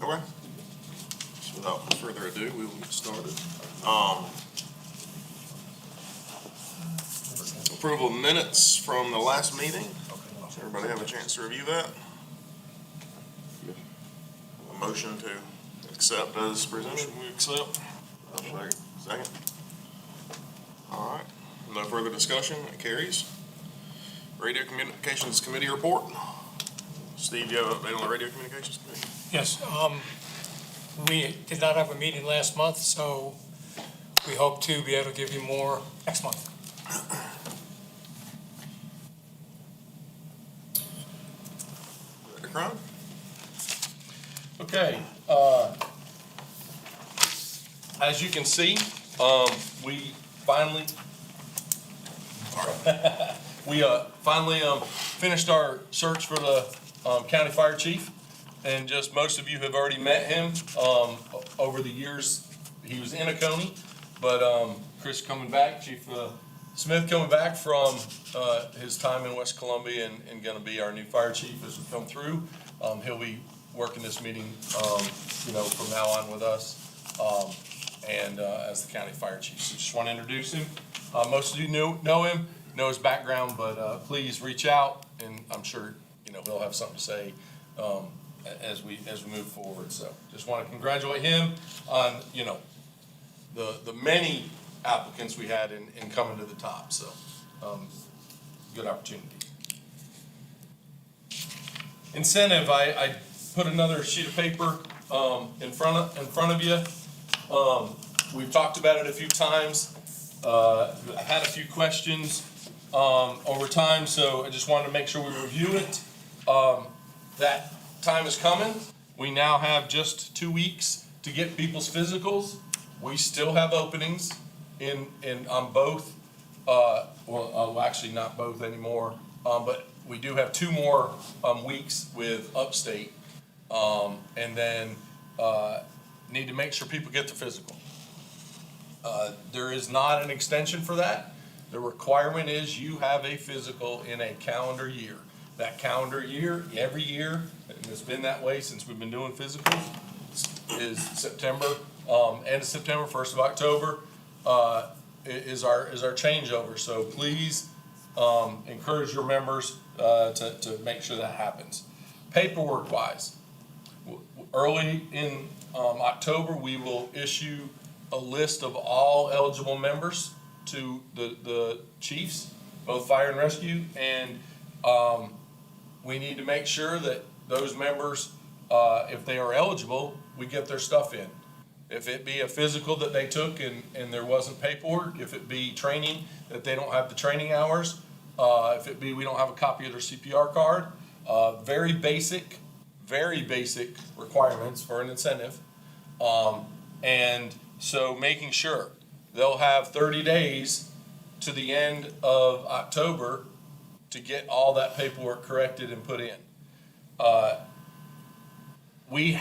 Okay. So without further ado, we will get started. Approval of minutes from the last meeting. Does everybody have a chance to review that? A motion to accept as presented. We accept. Second. All right. No further discussion. It carries. Radio Communications Committee report. Steve, you have an update on the Radio Communications Committee? Yes, we did not have a meeting last month, so we hope to be able to give you more next month. Director Cron? Okay, as you can see, we finally, finished our search for the county fire chief, and just most of you have already met him over the years. He was in Oconee, but Chris coming back, Chief Smith coming back from his time in West Columbia and going to be our new fire chief as we come through. He'll be working this meeting, from now on with us, and as the county fire chief. So just want to introduce him. Most of you know him, know his background, but please reach out, and I'm sure he'll have something to say as we move forward. So just want to congratulate him on the many applicants we had in coming to the top. So good opportunity. Incentive, I put another sheet of paper in front of you. We've talked about it a few times. I've had a few questions over time, so I just wanted to make sure we review it. That time is coming. We now have just 2 weeks to get people's physicals. We still have openings on both. Actually not both anymore, but we do have 2 more weeks with Upstate, and then need to make sure people get the physical. There is not an extension for that. The requirement is you have a physical in a calendar year. That calendar year, every year, and it's been that way since we've been doing physicals, is September, end of September, 1st of October, is our changeover. So please encourage your members to make sure that happens. Paperwork wise, early in October, we will issue a list of all eligible members to the chiefs, both fire and rescue, and we need to make sure that those members, if they are eligible, we get their stuff in. If it be a physical that they took and there wasn't paperwork, if it be training that they don't have the training hours, if it be we don't have a copy of their CPR card, very basic requirements for an incentive. And so making sure they'll have 30 days to the end of October to get all that paperwork corrected and put in. We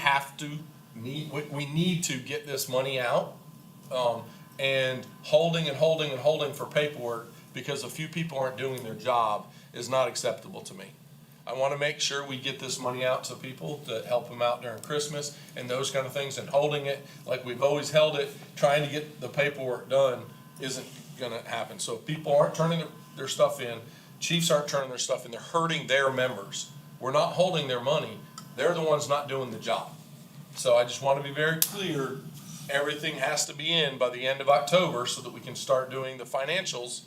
need to get this money out, and holding for paperwork because a few people aren't doing their job is not acceptable to me. I want to make sure we get this money out to people to help them out during Christmas and those kind of things, and holding it like we've always held it, trying to get the paperwork done isn't going to happen. So if people aren't turning their stuff in, chiefs aren't turning their stuff in, they're hurting their members. We're not holding their money. They're the ones not doing the job. So I just want to be very clear, everything has to be in by the end of October so that we can start doing the financials,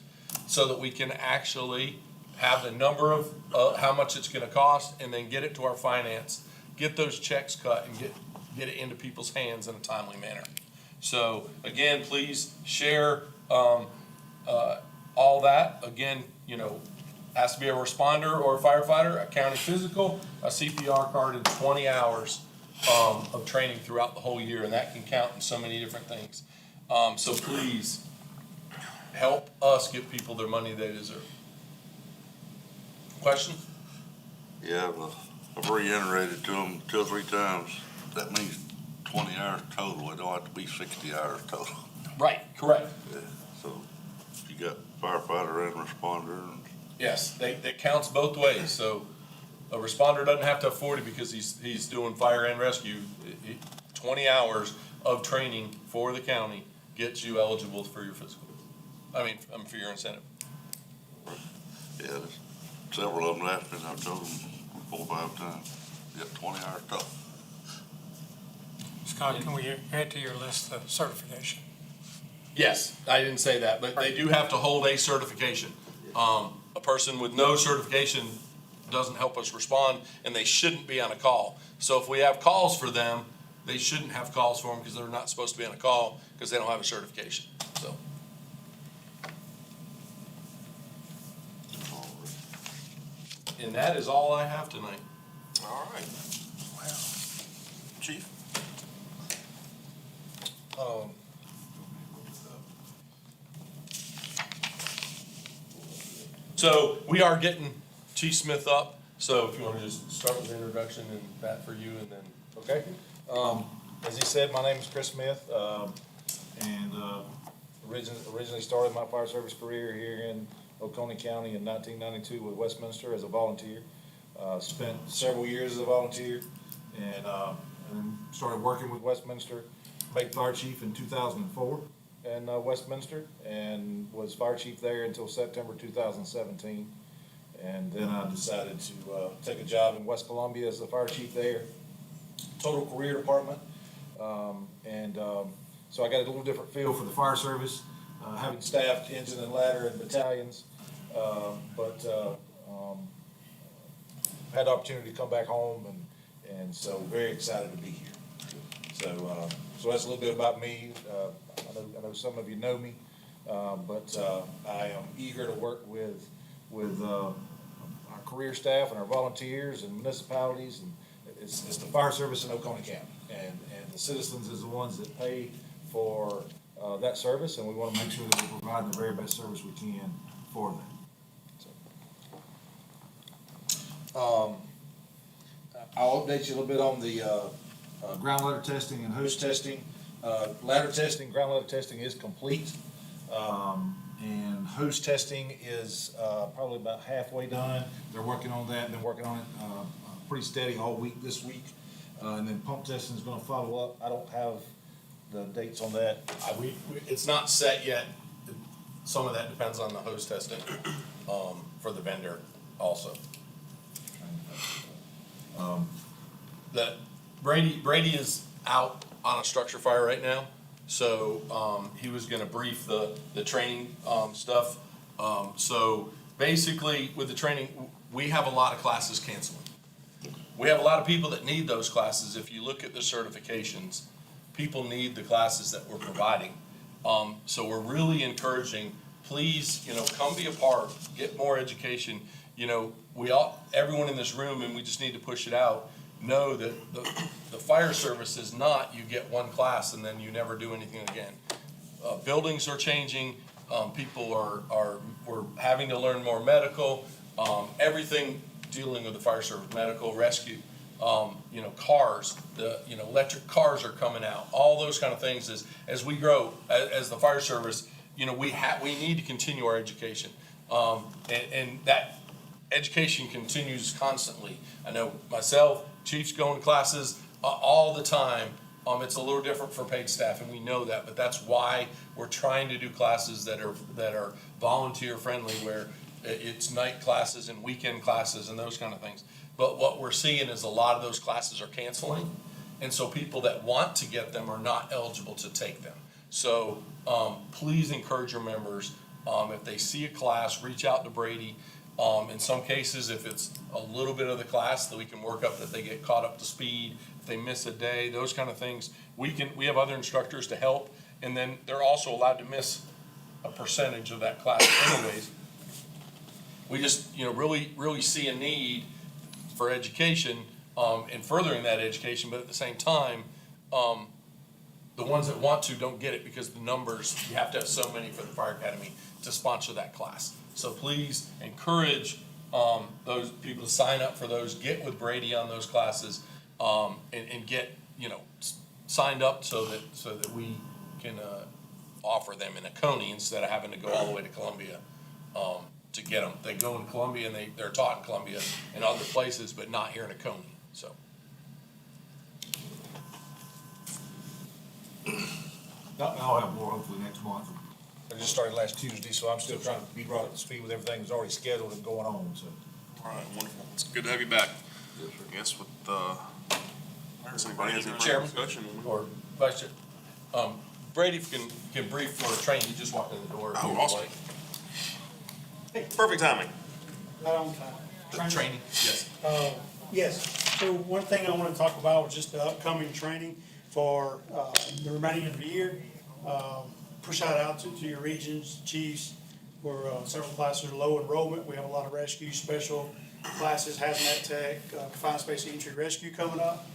so that we can actually have the number of how much it's going to cost, and then get it to our finance, get those checks cut, and get it into people's hands in a timely manner. So again, please share all that. Again, has to be a responder or a firefighter, a county physical, a CPR card, and 20 hours of training throughout the whole year, and that can count in so many different things. So please help us give people their money they deserve. Question? Yeah, I've reiterated to them 2 or 3 times. That means 20 hours total. It don't have to be 60 hours total. Right, correct. Yeah. So you got firefighter and responder. And Yes, that counts both ways. So a responder doesn't have to have 40 because he's doing fire and rescue. 20 hours of training for the county gets you eligible for your physical. For your incentive. Yeah, there's several of them left, and I've told them 4 or 5 times, you got 20 hours total. Scott, can we add to your list the certification? Yes, I didn't say that, but they do have to hold a certification. A person with no certification doesn't help us respond, and they shouldn't be on a call. So if we have calls for them, they shouldn't have calls for them because they're not supposed to be on a call because they don't have a certification, so. And that is all I have tonight. All right. Chief? So we are getting Chief Smith up, so if you want to just start with the introduction and that for you and then. Okay. As he said, my name is Chris Smith, and originally started my fire service career here in Oconee County in 1992 with Westminster as a volunteer. Spent several years as a volunteer, and then started working with Westminster, made fire chief in 2004 in Westminster, and was fire chief there until September 2017. And then I decided to take a job in West Columbia as the fire chief there, total career department. So I got a little different feel for the fire service, having staffed engine and ladder and battalions. Had the opportunity to come back home, and so very excited to be here. So that's a little bit about me. I know some of you know me, but I am eager to work with our career staff and our volunteers and municipalities, and it's the fire service in Oconee County, and the citizens is the ones that pay for that service, and we want to make sure that we're providing the very best service we can for them. I'll update you a little bit on the ground ladder testing and hose testing. Ladder testing, ground ladder testing is complete, and hose testing is probably about halfway done. They're working on that, been working on it pretty steady all week this week. And then pump testing is gonna follow up. I don't have the dates on that. It's not set yet. Some of that depends on the hose testing, for the vendor also. That Brady is out on a structure fire right now, so he was gonna brief the training stuff. So basically, with the training, we have a lot of classes canceling. We have a lot of people that need those classes. If you look at the certifications, people need the classes that we're providing. So we're really encouraging, please, come be a part, get more education. Everyone in this room, and we just need to push it out, know that the fire service is not, you get one class and then you never do anything again. Buildings are changing, people we're having to learn more medical, everything dealing with the fire service, medical, rescue, cars, electric cars are coming out, all those kind of things as we grow, as the fire service, we need to continue our education. And that education continues constantly. I know myself, chiefs go in classes all the time. It's a little different for paid staff, and we know that, but that's why we're trying to do classes that are volunteer friendly, where it's night classes and weekend classes and those kind of things. But what we're seeing is a lot of those classes are canceling, and so people that want to get them are not eligible to take them. So please encourage your members, if they see a class, reach out to Brady. In some cases, if it's a little bit of the class that we can work up, that they get caught up to speed, if they miss a day, those kind of things, we have other instructors to help, and then they're also allowed to miss a percentage of that class anyways. We just, really see a need for education, and furthering that education, but at the same time, the ones that want to don't get it because the numbers, you have to have so many for the fire academy to sponsor that class. So please encourage those people to sign up for those, get with Brady on those classes, and get signed up so that we can offer them in Oconee instead of having to go all the way to Columbia. to get them. They go in Columbia and they're taught in Columbia and other places, but not here in Oconee, so. I'll have more hopefully next month. I just started last Tuesday, so I'm still trying to be brought up to speed with everything that's already scheduled and going on, so. All right, wonderful. It's good to have you back. I guess with, does anybody has any further Chairman? discussion? Or Vice Chair. Brady can brief for training, you just walked in the door. if Oh, you would awesome. like. Perfect timing. Right on time. The training, yes. Yes, so one thing I want to talk about was just the upcoming training for the remaining of the year. Push that out to your regions, chiefs, where several classes are low enrollment. We have a lot of rescue special classes, hazmat tech, confined space entry rescue coming up.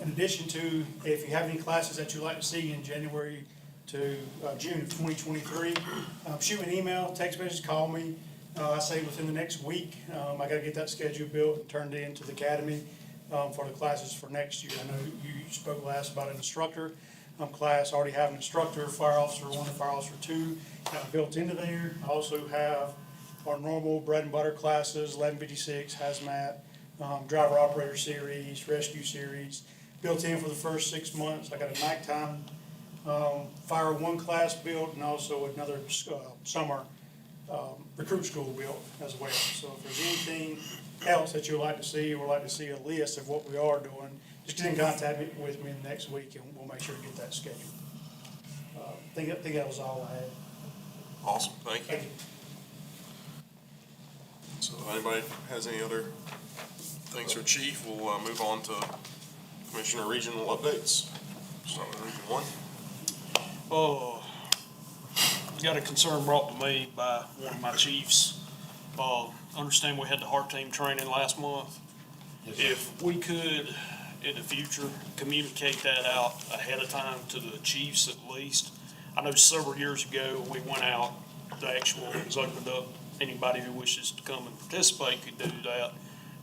In addition to, if you have any classes that you'd like to see in January to June of 2023, shoot me an email, text message, call me. I say within the next week. I gotta get that schedule built and turned in to the academy for the classes for next year. I know you spoke last about an instructor class. I already have an instructor, fire officer 1 and fire officer 2 built into there. I also have our normal bread and butter classes, 1156, hazmat, driver operator series, rescue series, built in for the first 6 months. I got a nighttime fire 1 class built and also another summer recruit school built as well. So if there's anything else that you'd like to see or like to see a list of what we are doing, just get in contact with me next week and we'll make sure to get that scheduled. I think that was all I had. Awesome, thank you. Thank you. So if anybody has any other things for Chief, we'll move on to Commissioner Regional updates. Start with Region 1. Oh, got a concern brought to me by one of my chiefs. Understand we had the HART team training last month. If we could, in the future, communicate that out ahead of time to the chiefs at least. I know several years ago, we went out, the actual was opened up. Anybody who wishes to come and participate could do that.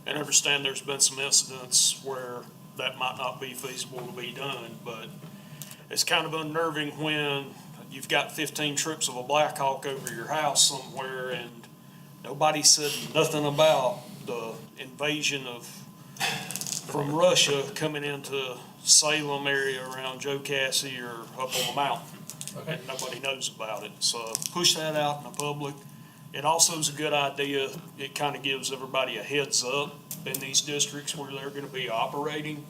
And understand there's been some incidents where that might not be feasible to be done, but it's kind of unnerving when you've got 15 trips of a Black Hawk over your house somewhere and nobody said nothing about the invasion from Russia coming into Salem area around Joe Cassie or up on the mountain. Okay. And nobody knows about it. So push that out in the public. It also is a good idea. It kind of gives everybody a heads up in these districts where they're going to be operating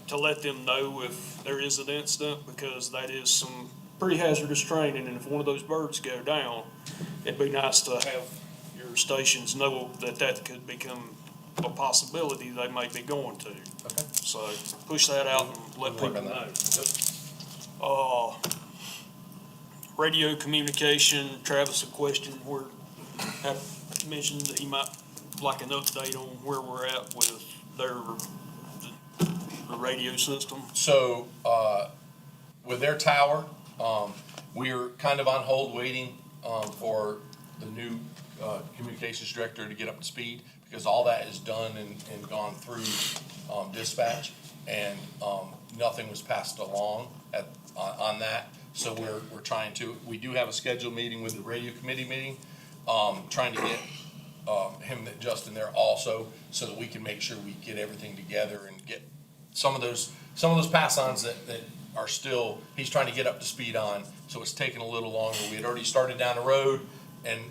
to let them know if there is an incident, because that is some pretty hazardous training. And if one of those birds go down, it'd be nice to have your stations know that that could become a possibility they may be going to. Okay. So push that out and let We'll people work on know. that. Radio communication, Travis, a question where, have mentioned that he might like an update on where we're at with the radio system. So, with their tower, we're kind of on hold waiting, for the new, communications director to get up to speed, because all that is done and gone through, dispatch, and, nothing was passed along on that. So we're trying to, we do have a scheduled meeting with the radio committee meeting, trying to get, him and Justin there also, so that we can make sure we get everything together and get some of those pass-ons that are still, he's trying to get up to speed on, so it's taking a little longer. We had already started down the road, and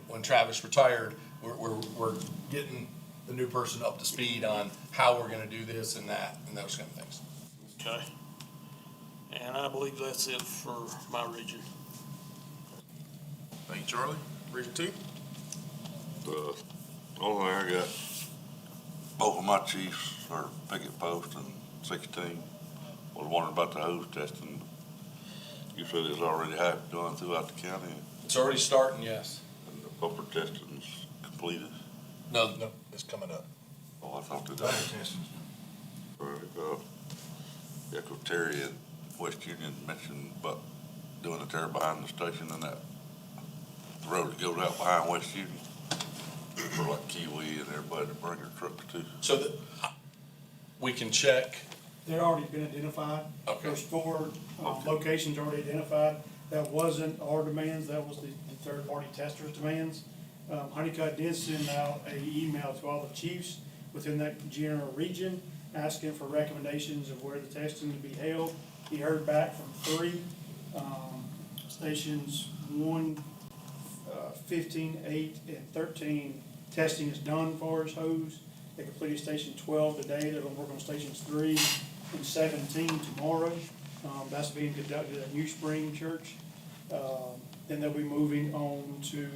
when Travis retired, we're getting the new person up to speed on how we're gonna do this and that, and those kind of things. Okay. And I believe that's it for my region. Thank you, Charlie. Region 2? The only thing I got, both of my chiefs are picket post and 16. Was wondering about the hose testing. You said it's already done throughout the county It's already starting, yes. and the bumper testing's completed. No, It's coming up. Oh, I thought that. Better testing. Yeah, 'cause Terry at West Union mentioned about doing the tear behind the station and that road that goes out behind West Union. For like Kiwi and everybody to bring their trucks to. so that, we can check, They're already been identified. Okay. There's 4 locations already identified. That wasn't our demands, that was the third-party testers' demands. Honeycutt did send out a email to all the chiefs within that general region, asking for recommendations of where the testing to be held. He heard back from three, stations 1, 15, 8, and 13. Testing is done for his hose. They completed station 12 today. They're gonna work on stations 3 and 17 tomorrow. That's being conducted at New Spring Church. Then they'll be moving on to,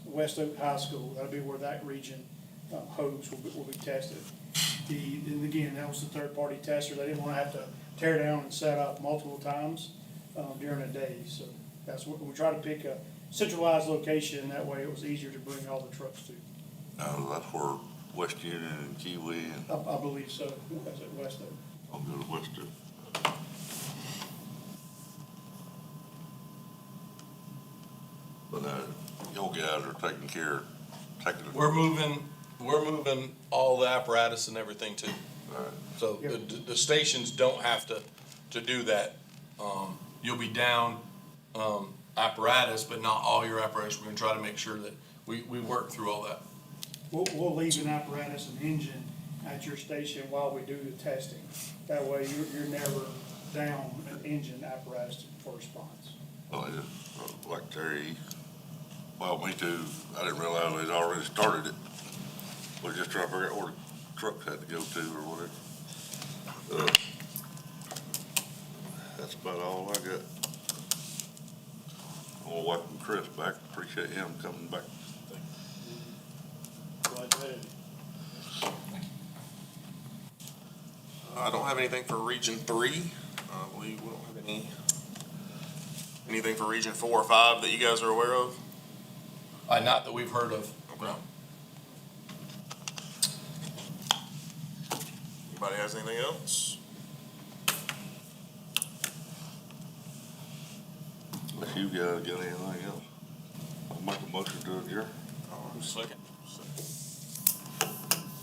West Oak High School. That'll be where that region, hose will be tested. And again, that was the third-party tester. They didn't wanna have to tear down and set up multiple times, during a day. So that's what, we try to pick a centralized location. That way it was easier to bring all the trucks to. That's where West Union and Kiwi and I believe so. That's at West Oak. I'll go to Western. But, your guys are taking care, taking. We're moving all the apparatus and everything too. Alright. So the stations don't have to do that. You'll be down, apparatus, but not all your apparatus. We're gonna try to make sure that we work through all that. We'll leave an apparatus and engine at your station while we do the testing. That way you're never down an engine apparatus for response. Well, like Terry, well, me too, I didn't realize they'd already started it. We're just trying to figure out where the trucks had to go to or whatever. That's about all I got. I wanna welcome Chris back, appreciate him coming back. Glad to have you. I don't have anything for Region 3. We don't have anything for Region 4 or 5 that you guys are aware of? Not that we've heard of. Okay. Anybody has anything else? If you guys got anything else, I'll make a motion to adjourn. Second.